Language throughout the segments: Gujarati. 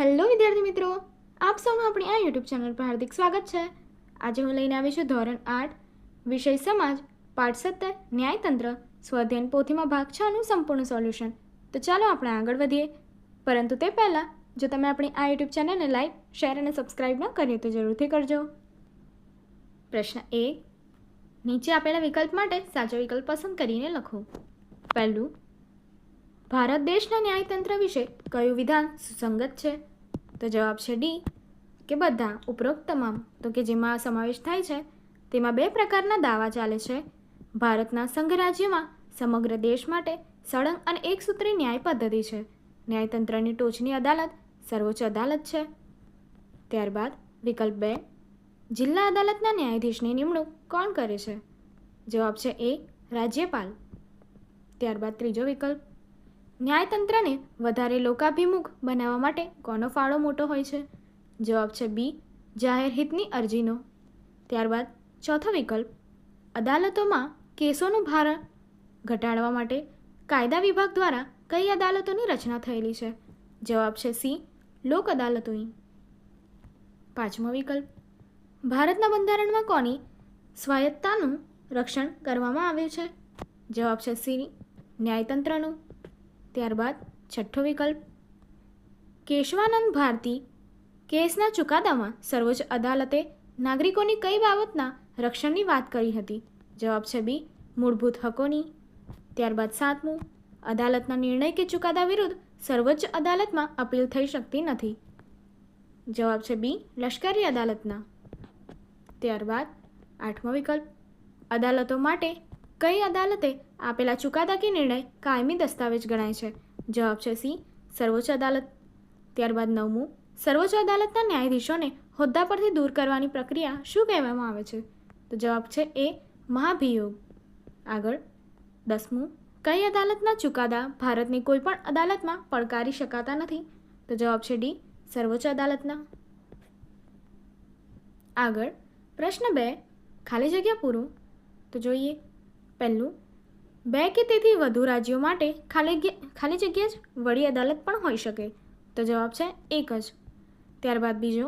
હેલો વિદ્યાર્થી મિત્રો, આપ સૌનું આપણી આ યુટ્યુબ ચેનલ પર હાર્દિક સ્વાગત છે. આજે હું લઈને આવી છું ધોરણ 8 વિષય સમાજ પાઠ 17 ન્યાયતંત્ર સ્વાધ્યાયન પોથીમાં ભાગ 6નું સંપૂર્ણ સોલ્યુશન. તો ચાલો આપણે આગળ વધીએ. પરંતુ તે પહેલાં જો તમે આપણી આ યુટ્યુબ ચેનલને લાઈક, શેર અને સબસ્ક્રાઈબ ન કરીએ તો જરૂરથી કરજો. પ્રશ્ન 1. નીચે આપેલા વિકલ્પ માટે સાચો વિકલ્પ પસંદ કરીને લખો. પહેલું, ભારત દેશના ન્યાયતંત્ર વિશે કયું વિધાન સુસંગત છે? તો જવાબ છે ડી, કે બધા. ઉપરોક્ત તમામ તો કે જેમાં સમાવેશ થાય છે તેમાં બે પ્રકારના દાવા ચાલે છે. ભારતના સંઘ રાજ્યમાં સમગ્ર દેશ માટે સળંગ અને એકસૂત્રી ન્યાય પદ્ધતિ છે. ન્યાયતંત્રની ટોચની અદાલત સર્વોચ્ચ અદાલત છે. ત્યારબાદ વિકલ્પ 2, જિલ્લા અદાલતના ન્યાયાધીશની નિમણૂક કોણ કરે છે? જવાબ છે એ, રાજ્યપાલ. ત્યારબાદ ત્રીજો વિકલ્પ, ન્યાયતંત્રને વધારે લોકાભિમુખ બનાવવા માટે કોનો ફાળો મોટો હોય છે? જવાબ છે બી, જાહેર હિતની અરજીનો. ત્યારબાદ ચોથો વિકલ્પ, અદાલતોમાં કેસોનું ભારણ ઘટાડવા માટે કાયદા વિભાગ દ્વારા કઈ અદાલતોની રચના થયેલી છે? જવાબ છે સી, લોક અદાલતોની. પાંચમો વિકલ્પ, ભારતના બંધારણમાં કોની સ્વાયત્તાનું રક્ષણ કરવામાં આવ્યું છે? જવાબ છે સી, ન્યાયતંત્રનું. ત્યારબાદ છઠ્ઠો વિકલ્પ, કેશવાનંદ ભારતી કેસના ચુકાદામાં સર્વોચ્ચ અદાલતે નાગરિકોની કઈ બાબતના રક્ષણની વાત કરી હતી? જવાબ છે બી, મૂળભૂત હકોની. ત્યારબાદ સાતમું, અદાલતના નિર્ણય કે ચુકાદા વિરુદ્ધ સર્વોચ્ચ અદાલતમાં અપીલ થઈ શકતી નથી. જવાબ છે બી, લશ્કરી અદાલતના. ત્યારબાદ આઠમો વિકલ્પ, અદાલતો માટે કઈ અદાલતે આપેલા ચુકાદા કે નિર્ણય કાયમી દસ્તાવેજ ગણાય છે? જવાબ છે સી, સર્વોચ્ચ અદાલત. ત્યારબાદ નવમું, સર્વોચ્ચ અદાલતના ન્યાયાધીશોને હોદ્દા પરથી દૂર કરવાની પ્રક્રિયા શું કહેવામાં આવે છે? તો જવાબ છે એ, મહાભિયોગ. આગળ 10મું, કઈ અદાલતના ચુકાદા ભારતની કોઈ પણ અદાલતમાં પડકારી શકાતા નથી? તો જવાબ છે ડી, સર્વોચ્ચ અદાલતના. આગળ પ્રશ્ન 2, ખાલી જગ્યા પૂરો. તો જોઈએ. પહેલું, 2 કે તેથી વધુ રાજ્યો માટે ખાલી જગ્યા જ વડી અદાલત પણ હોઈ શકે? તો જવાબ છે એક જ. ત્યારબાદ બીજો,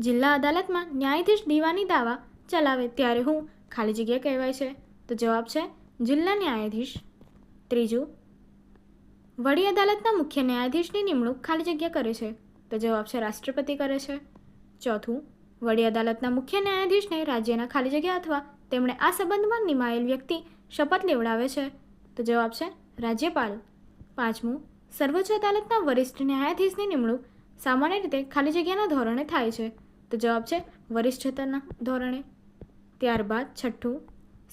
જિલ્લા અદાલતમાં ન્યાયાધીશ દીવાની દાવા ચલાવે ત્યારે હું ખાલી જગ્યા કહેવાય છે? તો જવાબ છે જિલ્લા ન્યાયાધીશ. ત્રીજું, વડી અદાલતના મુખ્ય ન્યાયાધીશની નિમણૂક ખાલી જગ્યા કરે છે? તો જવાબ છે રાષ્ટ્રપતિ કરે છે. ચોથું, વડી અદાલતના મુખ્ય ન્યાયાધીશને રાજ્યના ખાલી જગ્યા અથવા તેમણે આ સંબંધમાં નિમાયેલ વ્યક્તિ શપથ લેવડાવે છે? તો જવાબ છે રાજ્યપાલ. પાંચમું, સર્વોચ્ચ અદાલતના વરિષ્ઠ ન્યાયાધીશની નિમણૂક સામાન્ય રીતે ખાલી જગ્યાના ધોરણે થાય છે? તો જવાબ છે વરિષ્ઠતાના ધોરણે. ત્યારબાદ છઠ્ઠું,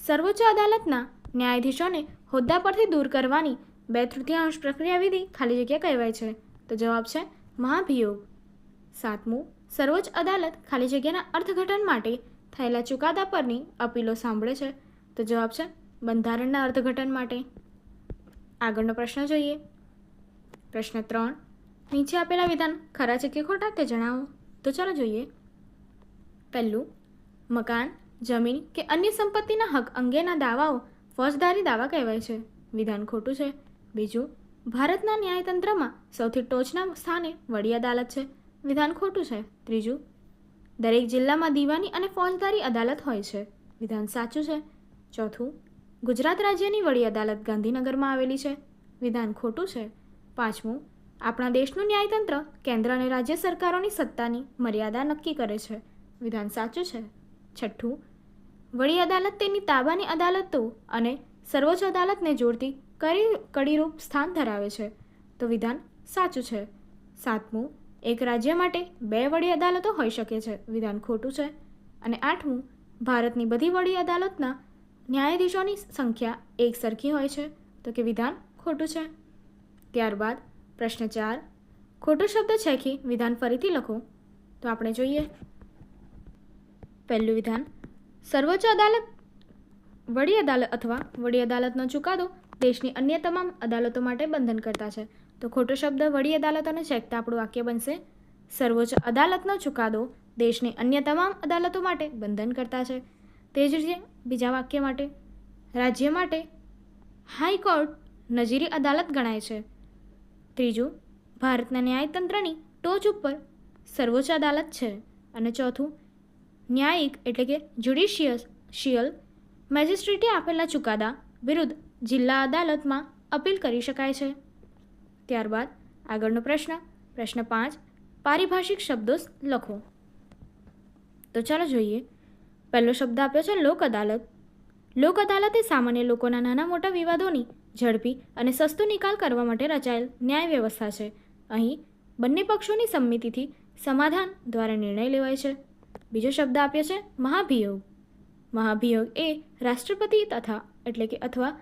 સર્વોચ્ચ અદાલતના ન્યાયાધીશોને હોદ્દા પરથી દૂર કરવાની 2/3 પ્રક્રિયા વિધિ ખાલી જગ્યા કહેવાય છે? તો જવાબ છે મહાભિયોગ. સાતમું, સર્વોચ્ચ અદાલત ખાલી જગ્યાના અર્થઘટન માટે થયેલા ચુકાદા પરની અપીલો સાંભળે છે? તો જવાબ છે બંધારણના અર્થઘટન માટે. આગળનો પ્રશ્ન જોઈએ. પ્રશ્ન 3, નીચે આપેલા વિધાન ખરા છે કે ખોટા તે જણાવો. તો ચાલો જોઈએ. પહેલું, મકાન, જમીન કે અન્ય સંપત્તિના હક અંગેના દાવાઓ ફોજદારી દાવા કહેવાય છે? વિધાન ખોટું છે. બીજું, ભારતના ન્યાયતંત્રમાં સૌથી ટોચના સ્થાને વડી અદાલત છે? વિધાન ખોટું છે. ત્રીજું, દરેક જિલ્લામાં દીવાની અને ફોજદારી અદાલત હોય છે? વિધાન સાચું છે. ચોથું, ગુજરાત રાજ્યની વડી અદાલત ગાંધીનગરમાં આવેલી છે? વિધાન ખોટું છે. પાંચમું, આપણા દેશનું ન્યાયતંત્ર કેન્દ્ર અને રાજ્ય સરકારોની સત્તાની મર્યાદા નક્કી કરે છે? વિધાન સાચું છે. છઠ્ઠું, વડી અદાલત તેની તાબાની અદાલતો અને સર્વોચ્ચ અદાલતને જોડતી કડીરૂપ સ્થાન ધરાવે છે? તો વિધાન સાચું છે. સાતમું, એક રાજ્ય માટે 2 વડી અદાલતો હોઈ શકે છે? વિધાન ખોટું છે. અને આઠમું, ભારતની બધી વડી અદાલતના ન્યાયાધીશોની સંખ્યા એક સરખી હોય છે? તો કે વિધાન ખોટું છે. ત્યારબાદ પ્રશ્ન 4, ખોટો શબ્દ છેકી વિધાન ફરીથી લખો. તો આપણે જોઈએ. પહેલું વિધાન, સર્વોચ્ચ અદાલત વડી અદાલત અથવા વડી અદાલતનો ચુકાદો દેશની અન્ય તમામ અદાલતો માટે બંધનકર્તા છે? તો ખોટો શબ્દ વડી અદાલતોને છેકતા આપણું વાક્ય બનશે, સર્વોચ્ચ અદાલતનો ચુકાદો દેશની અન્ય તમામ અદાલતો માટે બંધનકર્તા છે. તે જ રીતે બીજા વાક્ય માટે, રાજ્ય માટે હાઈકોર્ટ નજીરી અદાલત ગણાય છે? ત્રીજું, ભારતના ન્યાયતંત્રની ટોચ ઉપર સર્વોચ્ચ અદાલત છે. અને ચોથું, ન્યાયિક એટલે કે જ્યુડિશિયલ મેજિસ્ટ્રેટે આપેલા ચુકાદા વિરુદ્ધ જિલ્લા અદાલતમાં અપીલ કરી શકાય છે. ત્યારબાદ આગળનો પ્રશ્ન 5, પારિભાષિક શબ્દો લખો. તો ચાલો જોઈએ. પહેલો શબ્દ આપ્યો છે લોક અદાલત. લોક અદાલત એ સામાન્ય લોકોના નાના મોટા વિવાદોની ઝડપી અને સસ્તો નિકાલ કરવા માટે રચાયેલ ન્યાય વ્યવસ્થા છે. અહીં બંને પક્ષોની સંમતિથી સમાધાન દ્વારા નિર્ણય લેવાય છે. બીજો શબ્દ આપ્યો છે મહાભિયોગ. મહાભિયોગ એ રાષ્ટ્રપતિ અથવા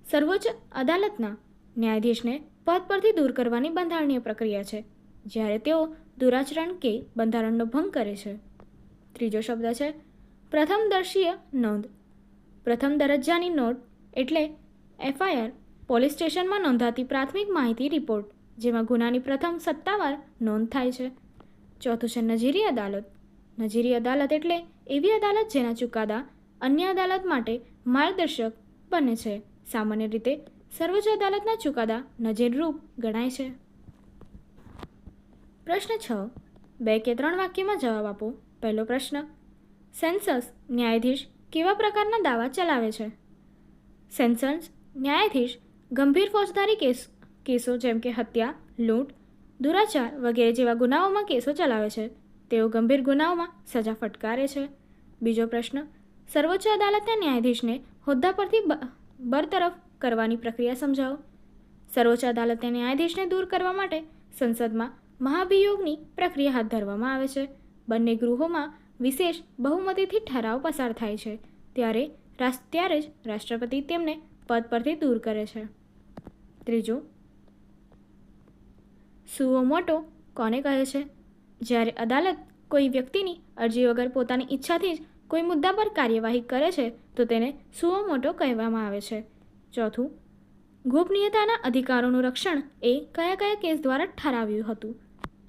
સર્વોચ્ચ અદાલતના ન્યાયાધીશને પદ પરથી દૂર કરવાની બંધારણીય પ્રક્રિયા છે, જ્યારે તેઓ દુરાચરણ કે બંધારણનો ભંગ કરે છે. ત્રીજો શબ્દ છે પ્રથમદર્શીય નોંધ. પ્રથમ દરજ્જાની નોંધ એટલે FIR પોલીસ સ્ટેશનમાં નોંધાતી પ્રાથમિક માહિતી રિપોર્ટ, જેમાં ગુનાની પ્રથમ સત્તાવાર નોંધ થાય છે. ચોથું છે નજીરી અદાલત. નજીરી અદાલત એટલે એવી અદાલત જેના ચુકાદા અન્ય અદાલત માટે માર્ગદર્શક બને છે. સામાન્ય રીતે સર્વોચ્ચ અદાલતના ચુકાદા નજીરરૂપ ગણાય છે. પ્રશ્ન 6, 2 કે 3 વાક્યમાં જવાબ આપો. પહેલો પ્રશ્ન, સેન્સસ ન્યાયાધીશ કેવા પ્રકારના દાવા ચલાવે છે? સેન્સસ ન્યાયાધીશ ગંભીર ફોજદારી કેસો જેમ કે હત્યા, લૂંટ, દુરાચાર વગેરે જેવા ગુનાઓમાં કેસો ચલાવે છે. તેઓ ગંભીર ગુનાઓમાં સજા ફટકારે છે. બીજો પ્રશ્ન, સર્વોચ્ચ અદાલતના ન્યાયાધીશને હોદ્દા પરથી બરતરફ કરવાની પ્રક્રિયા સમજાવો. સર્વોચ્ચ અદાલતના ન્યાયાધીશને દૂર કરવા માટે સંસદમાં મહાભિયોગની પ્રક્રિયા હાથ ધરવામાં આવે છે. બંને ગૃહોમાં વિશેષ બહુમતીથી ઠરાવ પસાર થાય છે. ત્યારે જ રાષ્ટ્રપતિ તેમને પદ પરથી દૂર કરે છે. ત્રીજું, સુઓ મોટો કોને કહે છે? જ્યારે અદાલત કોઈ વ્યક્તિની અરજી વગર પોતાની ઈચ્છાથી જ કોઈ મુદ્દા પર કાર્યવાહી કરે છે તો તેને સુઓ મોટો કહેવામાં આવે છે. ચોથું, ગોપનીયતાના અધિકારોનું રક્ષણ એ કયા કેસ દ્વારા ઠરાવ્યું હતું?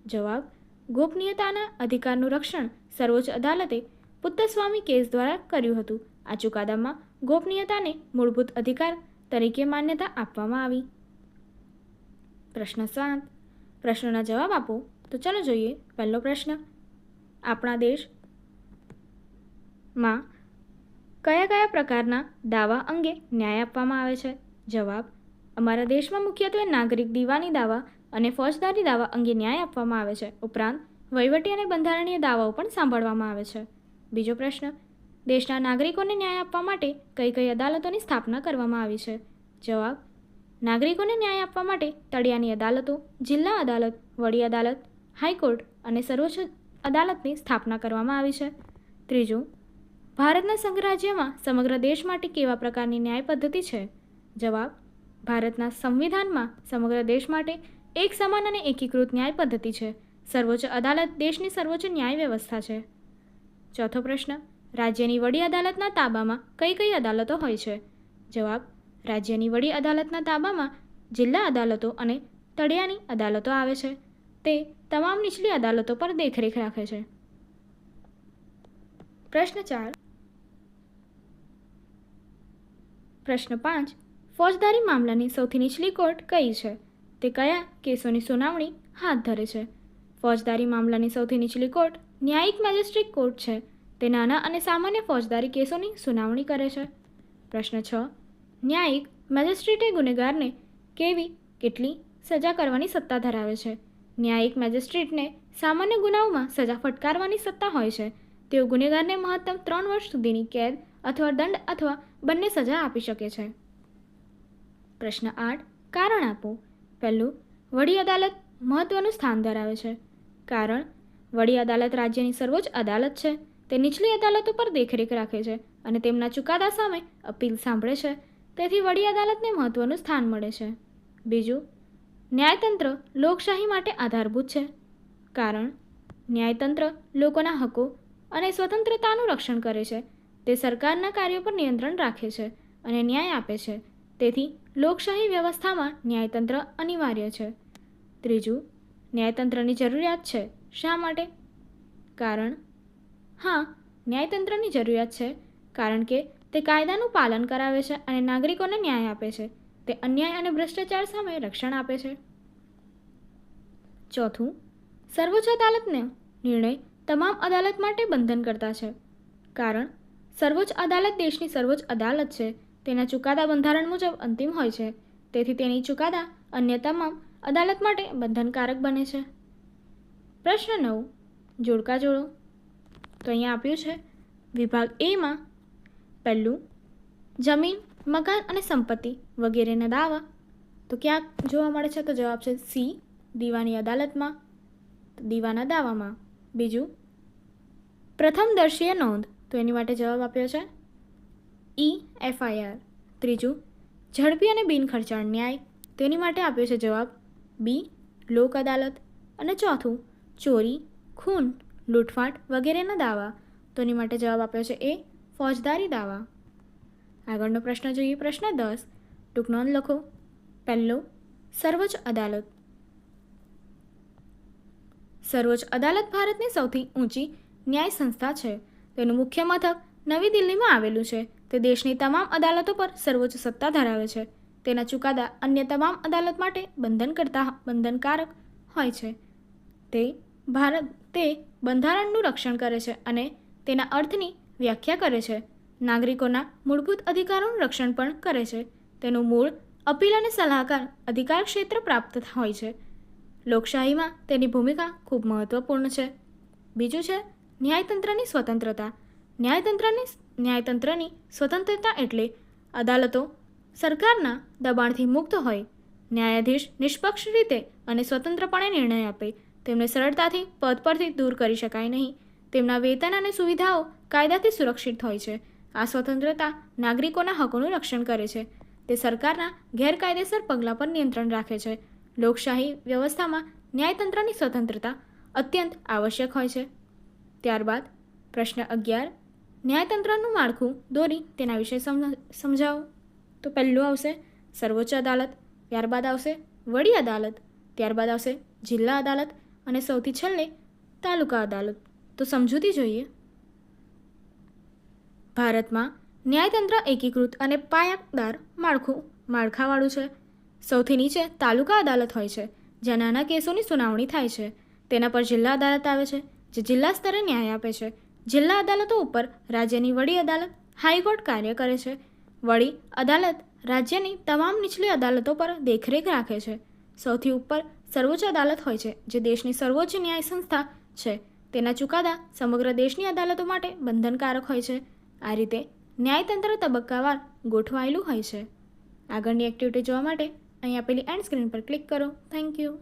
જવાબ, ગોપનીયતાના અધિકારનું રક્ષણ સર્વોચ્ચ અદાલતે પુત્તસ્વામી કેસ દ્વારા કર્યું હતું. આ ચુકાદામાં ગોપનીયતાને મૂળભૂત અધિકાર તરીકે માન્યતા આપવામાં આવી. પ્રશ્ન 7, પ્રશ્નોના જવાબ આપો. તો ચાલો જોઈએ. પહેલો પ્રશ્ન, આપણા દેશમાં કયા પ્રકારના દાવા અંગે ન્યાય આપવામાં આવે છે? જવાબ, અમારા દેશમાં મુખ્યત્વે નાગરિક દીવાની દાવા અને ફોજદારી દાવા અંગે ન્યાય આપવામાં આવે છે. ઉપરાંત વહીવટી અને બંધારણીય દાવાઓ પણ સાંભળવામાં આવે છે. બીજો પ્રશ્ન, દેશના નાગરિકોને ન્યાય આપવા માટે કઈ અદાલતોની સ્થાપના કરવામાં આવી છે? જવાબ, નાગરિકોને ન્યાય આપવા માટે તળિયાની અદાલતો, જિલ્લા અદાલત, વડી અદાલત, હાઈકોર્ટ અને સર્વોચ્ચ અદાલતની સ્થાપના કરવામાં આવી છે. ત્રીજું, ભારતના સંઘરાજ્યમાં સમગ્ર દેશ માટે કેવા પ્રકારની ન્યાય પદ્ધતિ છે? જવાબ, ભારતના સંવિધાનમાં સમગ્ર દેશ માટે એક સમાન અને એકીકૃત ન્યાય પદ્ધતિ છે. સર્વોચ્ચ અદાલત દેશની સર્વોચ્ચ ન્યાય વ્યવસ્થા છે. ચોથો પ્રશ્ન, રાજ્યની વડી અદાલતના તાબામાં કઈ અદાલતો હોય છે? જવાબ, રાજ્યની વડી અદાલતના તાબામાં જિલ્લા અદાલતો અને તળિયાની અદાલતો આવે છે. તે તમામ નીચલી અદાલતો પર દેખરેખ રાખે છે. પ્રશ્ન 4, પ્રશ્ન 5, ફોજદારી મામલાની સૌથી નીચલી કોર્ટ કઈ છે? તે કયા કેસોની સુનાવણી હાથ ધરે છે? ફોજદારી મામલાની સૌથી નીચલી કોર્ટ ન્યાયિક મેજિસ્ટ્રેટ કોર્ટ છે. તે નાના અને સામાન્ય ફોજદારી કેસોની સુનાવણી કરે છે. પ્રશ્ન 6, ન્યાયિક મેજિસ્ટ્રેટે ગુનેગારને કેટલી સજા કરવાની સત્તા ધરાવે છે? ન્યાયિક મેજિસ્ટ્રેટને સામાન્ય ગુનાઓમાં સજા ફટકારવાની સત્તા હોય છે. તેઓ ગુનેગારને મહત્તમ 3 વર્ષ સુધીની કેદ અથવા દંડ અથવા બંને સજા આપી શકે છે. પ્રશ્ન 8, કારણ આપો. પહેલું, વડી અદાલત મહત્વનું સ્થાન ધરાવે છે. કારણ, વડી અદાલત રાજ્યની સર્વોચ્ચ અદાલત છે. તે નીચલી અદાલતો પર દેખરેખ રાખે છે અને તેમના ચુકાદા સામે અપીલ સાંભળે છે. તેથી વડી અદાલતને મહત્વનું સ્થાન મળે છે. બીજું, ન્યાયતંત્ર લોકશાહી માટે આધારભૂત છે. કારણ, ન્યાયતંત્ર લોકોના હકો અને સ્વતંત્રતાનું રક્ષણ કરે છે. તે સરકારના કાર્યો પર નિયંત્રણ રાખે છે અને ન્યાય આપે છે. તેથી લોકશાહી વ્યવસ્થામાં ન્યાયતંત્ર અનિવાર્ય છે. ત્રીજું, ન્યાયતંત્રની જરૂરિયાત છે. શા માટે? કારણ, હા, ન્યાયતંત્રની જરૂરિયાત છે કારણ કે તે કાયદાનું પાલન કરાવે છે અને નાગરિકોને ન્યાય આપે છે. તે અન્યાય અને ભ્રષ્ટાચાર સામે રક્ષણ આપે છે. ચોથું, સર્વોચ્ચ અદાલતનો નિર્ણય તમામ અદાલત માટે બંધન કરતા છે, કારણ સર્વોચ્ચ અદાલત દેશની સર્વોચ્ચ અદાલત છે. તેના ચુકાદા બંધારણ મુજબ અંતિમ હોય છે, તેથી તેની ચુકાદા અન્ય તમામ અદાલત માટે બંધનકારક બને છે. પ્રશ્ન 9. જોડકા જોડો. તો અહીંયા આપ્યું છે વિભાગ એમાં પહેલું જમીન, મકાન અને સંપત્તિ વગેરેના દાવા તો ક્યાં જોવા મળે છે? તો જવાબ છે સી, દીવાની અદાલતમાં, દીવાના દાવામાં. બીજું પ્રથમદર્શીય નોંધ, તો એની માટે જવાબ આપ્યો છે ઈ, FIR. ત્રીજું ઝડપી અને બિનખર્ચાળ ન્યાય, તેની માટે આપ્યો છે જવાબ બી, લોક અદાલત. અને ચોથું ચોરી, ખૂન, લૂંટફાટ વગેરેના દાવા, તો એની માટે જવાબ આપ્યો છે એ, ફોજદારી દાવા. આગળનો પ્રશ્ન જોઈએ. પ્રશ્ન 10. ટૂંક નોંધ લખો. પહેલો સર્વોચ્ચ અદાલત. સર્વોચ્ચ અદાલત ભારતની સૌથી ઊંચી ન્યાય સંસ્થા છે. તેનું મુખ્ય મથક નવી દિલ્હીમાં આવેલું છે. તે દેશની તમામ અદાલતો પર સર્વોચ્ચ સત્તા ધરાવે છે. તેના ચુકાદા અન્ય તમામ અદાલત માટે બંધનકારક હોય છે. તે બંધારણનું રક્ષણ કરે છે અને તેના અર્થની વ્યાખ્યા કરે છે. નાગરિકોના મૂળભૂત અધિકારોનું રક્ષણ પણ કરે છે. તેનું મૂળ અપીલ અને સલાહકાર અધિકાર ક્ષેત્ર પ્રાપ્ત હોય છે. લોકશાહીમાં તેની ભૂમિકા ખૂબ મહત્વપૂર્ણ છે. બીજું છે ન્યાયતંત્રની સ્વતંત્રતા. ન્યાયતંત્રની સ્વતંત્રતા એટલે અદાલતો સરકારના દબાણથી મુક્ત હોય, ન્યાયાધીશ નિષ્પક્ષ રીતે અને સ્વતંત્રપણે નિર્ણય આપે, તેમને સરળતાથી પદ પરથી દૂર કરી શકાય નહીં, તેમના વેતન અને સુવિધાઓ કાયદાથી સુરક્ષિત હોય છે. આ સ્વતંત્રતા નાગરિકોના હકોનું રક્ષણ કરે છે. તે સરકારના ગેરકાયદેસર પગલાં પર નિયંત્રણ રાખે છે. લોકશાહી વ્યવસ્થામાં ન્યાયતંત્રની સ્વતંત્રતા અત્યંત આવશ્યક હોય છે. ત્યારબાદ પ્રશ્ન 11. ન્યાયતંત્રનું માળખું દોરી તેના વિશે સમજાવો. તો પહેલું આવશે સર્વોચ્ચ અદાલત, ત્યારબાદ આવશે વડી અદાલત, ત્યારબાદ આવશે જિલ્લા અદાલત અને સૌથી છેલ્લે તાલુકા અદાલત. તો સમજૂતી જોઈએ. ભારતમાં ન્યાયતંત્ર એકીકૃત અને પાયાદાર માળખાવાળું છે. સૌથી નીચે તાલુકા અદાલત હોય છે, જ્યાં નાના કેસોની સુનાવણી થાય છે. તેના પર જિલ્લા અદાલત આવે છે, જે જિલ્લા સ્તરે ન્યાય આપે છે. જિલ્લા અદાલતો ઉપર રાજ્યની વડી અદાલત, હાઈકોર્ટ કાર્ય કરે છે. વડી અદાલત રાજ્યની તમામ નીચલી અદાલતો પર દેખરેખ રાખે છે. સૌથી ઉપર સર્વોચ્ચ અદાલત હોય છે, જે દેશની સર્વોચ્ચ ન્યાય સંસ્થા છે. તેના ચુકાદા સમગ્ર દેશની અદાલતો માટે બંધનકારક હોય છે. આ રીતે ન્યાયતંત્ર તબક્કાવાર ગોઠવાયેલું હોય છે. આગળની એક્ટિવિટી જોવા માટે અહીં આપેલી એન્ડ સ્ક્રીન પર ક્લિક કરો. Thank you.